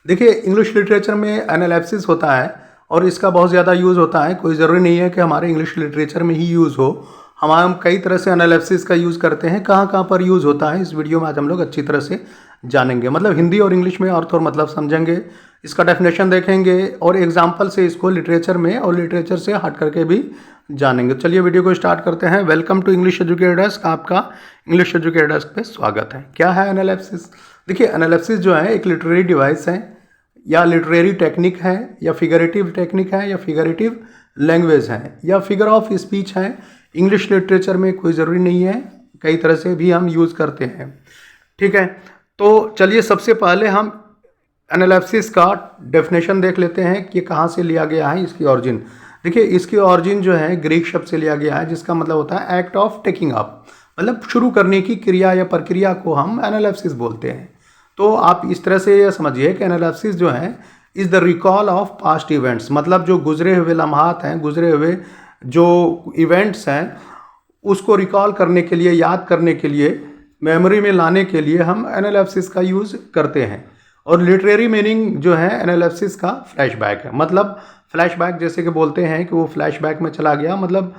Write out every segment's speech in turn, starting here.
देखिए, English literature में analysis होता है और इसका बहुत ज़्यादा यूज़ होता है। कोई ज़रूरी नहीं है कि हमारे इंग्लिश लिटरेचर में ही यूज़ हो। हम कई तरह से एनालिसिस का यूज़ करते हैं। कहाँ कहाँ पर यूज़ होता है, इस वीडियो में आज हम लोग अच्छी तरह से जानेंगे। मतलब हिंदी और इंग्लिश में अर्थ और मतलब समझेंगे, इसका डेफिनेशन देखेंगे और एग्जाम्पल से इसको लिटरेचर में और लिटरेचर से हट करके भी जानेंगे। चलिए वीडियो को स्टार्ट करते हैं। Welcome to English educator desk, आपका इंग्लिश एजुकेटर डेस्क पे स्वागत है। क्या है एनालिसिस? देखिए, एनालिसिस जो है एक लिटरेरी डिवाइस है या लिटरेरी टेक्निक है या फिगरेटिव टेक्निक है या फिगरेटिव लैंग्वेज है या फिगर ऑफ स्पीच है। इंग्लिश लिटरेचर में कोई ज़रूरी नहीं है, कई तरह से भी हम यूज़ करते हैं। ठीक है, तो चलिए सबसे पहले हम एनालिसिस का डेफिनेशन देख लेते हैं कि कहाँ से लिया गया है, इसकी ऑरिजिन। देखिए, इसकी ऑरिजिन जो है ग्रीक शब्द से लिया गया है, जिसका मतलब होता है एक्ट ऑफ टेकिंग अप, मतलब शुरू करने की क्रिया या प्रक्रिया को हम एनालिसिस बोलते हैं। तो आप इस तरह से यह समझिए कि एनालिसिस जो है is the recall of past events, मतलब जो गुजरे हुए लम्हात हैं, गुजरे हुए जो इवेंट्स हैं, उसको रिकॉल करने के लिए, याद करने के लिए, मेमोरी में लाने के लिए हम एनालिसिस का यूज़ करते हैं। और लिटरेरी मीनिंग जो है एनालिसिस का फ्लैशबैक है। मतलब फ्लैशबैक जैसे कि बोलते हैं कि वो फ्लैशबैक में चला गया, मतलब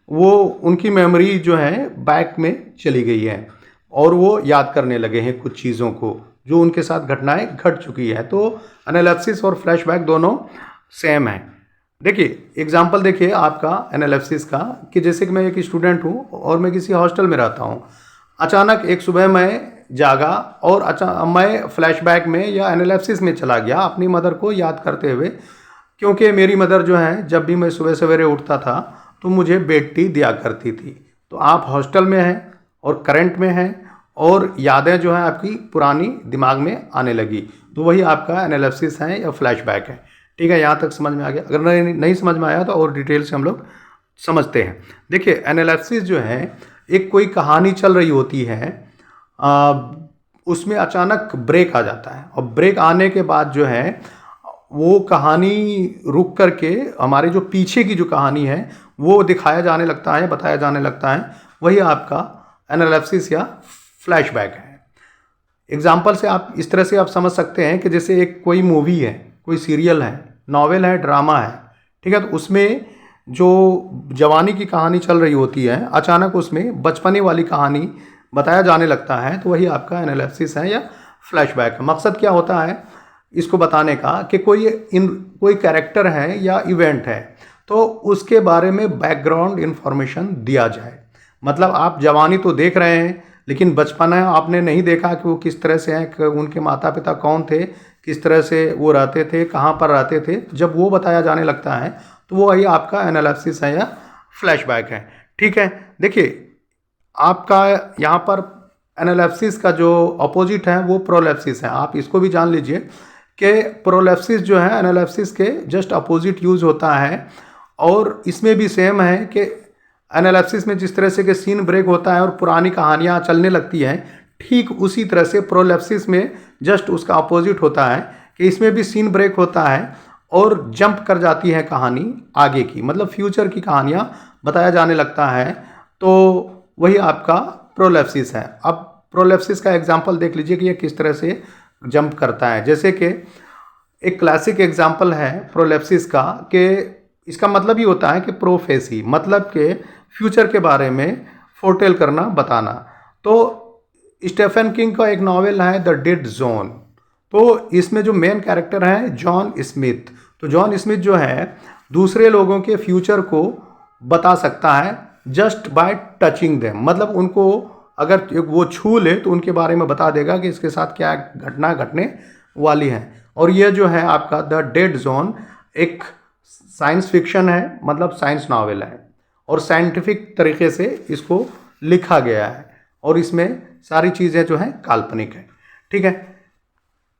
उनकी मेमोरी जो है बैक में चली गई है और वो याद करने लगे हैं कुछ चीज़ों को जो उनके साथ घटनाएं घट चुकी है। तो एनालिसिस और फ्लैशबैक दोनों सेम है। देखिए एग्जांपल देखिए आपका एनालिसिस का, कि जैसे कि मैं एक स्टूडेंट हूँ और मैं किसी हॉस्टल में रहता हूँ। अचानक एक सुबह मैं जागा और मैं फ्लैशबैक में या एनालिसिस में चला गया अपनी मदर को याद करते हुए, क्योंकि मेरी मदर जो है जब भी मैं सुबह सवेरे उठता था तो मुझे बेड टी दिया करती थी। तो आप हॉस्टल में हैं और करंट में हैं और यादें जो हैं आपकी पुरानी दिमाग में आने लगी, तो वही आपका एनालिसिस है या फ्लैशबैक है। ठीक है, यहाँ तक समझ में आ गया? अगर नहीं समझ में आया तो और डिटेल से हम लोग समझते हैं। देखिए, एनालिसिस जो है एक कोई कहानी चल रही होती है, उसमें अचानक ब्रेक आ जाता है और ब्रेक आने के बाद जो है वो कहानी रुक करके हमारे जो पीछे की जो कहानी है वो दिखाया जाने लगता है, बताया जाने लगता है। वही आपका एनालिसिस या फ्लैशबैक है। एग्जाम्पल से आप इस तरह से आप समझ सकते हैं कि जैसे एक कोई मूवी है, कोई सीरियल है, नॉवेल है, ड्रामा है, ठीक है, तो उसमें जो जवानी की कहानी चल रही होती है, अचानक उसमें बचपने वाली कहानी बताया जाने लगता है, तो वही आपका एनालिसिस है या फ्लैशबैक है। मकसद क्या होता है इसको बताने का कि कोई कैरेक्टर है या इवेंट है तो उसके बारे में बैकग्राउंड इन्फॉर्मेशन दिया जाए। मतलब आप जवानी तो देख रहे हैं लेकिन बचपना आपने नहीं देखा कि वो किस तरह से हैं, कि उनके माता पिता कौन थे, किस तरह से वो रहते थे, कहाँ पर रहते थे। जब वो बताया जाने लगता है तो वो वही आपका एनालिसिस है या फ्लैशबैक है। ठीक है, देखिए आपका यहाँ पर एनालिसिस का जो अपोजिट है वो प्रोलेप्सिस है। आप इसको भी जान लीजिए कि प्रोलेप्सिस जो है एनालिसिस के जस्ट अपोजिट यूज़ होता है। और इसमें भी सेम है कि एनालिसिस में जिस तरह से कि सीन ब्रेक होता है और पुरानी कहानियाँ चलने लगती हैं, ठीक उसी तरह से प्रोलेप्सिस में जस्ट उसका अपोजिट होता है कि इसमें भी सीन ब्रेक होता है और जंप कर जाती है कहानी आगे की, मतलब फ्यूचर की कहानियाँ बताया जाने लगता है। तो वही आपका प्रोलेप्सिस है। अब प्रोलेप्सिस का एग्जाम्पल देख लीजिए कि ये किस तरह से जंप करता है। जैसे कि एक क्लासिक एग्जाम्पल है प्रोलेप्सिस का, कि इसका मतलब ही होता है कि प्रोफेसी, मतलब कि फ्यूचर के बारे में फोरटेल करना, बताना। तो स्टीफन किंग का एक नॉवेल है द डेड जोन, तो इसमें जो मेन कैरेक्टर है जॉन स्मिथ, तो जॉन स्मिथ जो है दूसरे लोगों के फ्यूचर को बता सकता है जस्ट बाय टचिंग देम, मतलब उनको अगर वो छू ले तो उनके बारे में बता देगा कि इसके साथ क्या घटना घटने वाली है। और ये जो है आपका द डेड जोन एक साइंस फिक्शन है, मतलब साइंस नॉवेल है और साइंटिफिक तरीके से इसको लिखा गया है और इसमें सारी चीज़ें जो हैं काल्पनिक है। ठीक है,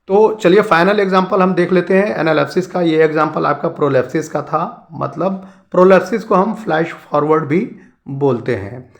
तो चलिए फाइनल एग्जांपल हम देख लेते हैं एनालिसिस का। ये एग्जांपल आपका प्रोलेप्सिस का था। मतलब प्रोलेप्सिस को हम फ्लैश फॉरवर्ड भी बोलते हैं।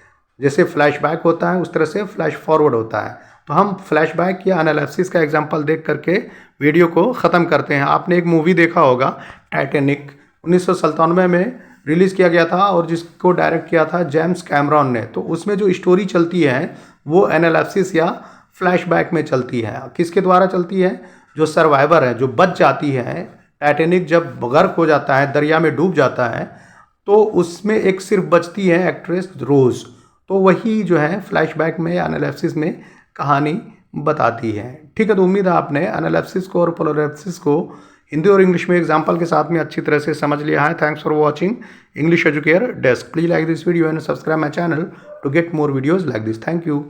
जैसे फ्लैशबैक होता है उस तरह से फ्लैश फॉरवर्ड होता है। तो हम फ्लैशबैक या एनालिसिस का एग्जांपल देख करके वीडियो को ख़त्म करते हैं। आपने एक मूवी देखा होगा टाइटैनिक, 1997 में रिलीज़ किया गया था और जिसको डायरेक्ट किया था जेम्स कैमरॉन ने। तो उसमें जो स्टोरी चलती है वो एनालिसिस या फ्लैशबैक में चलती है। किसके द्वारा चलती है? जो सर्वाइवर है, जो बच जाती है, टाइटैनिक जब गर्क हो जाता है, दरिया में डूब जाता है, तो उसमें एक सिर्फ बचती है एक्ट्रेस रोज। तो वही जो है फ्लैशबैक में एनालिसिस में कहानी बताती है। ठीक है, तो उम्मीद है आपने एनालिसिस को और पोलरिसिस को हिंदी और इंग्लिश में एग्जाम्पल के साथ में अच्छी तरह से समझ लिया है। Thanks for watching English educare desk. Please like this video and subscribe my channel to get more videos like this. Thank you.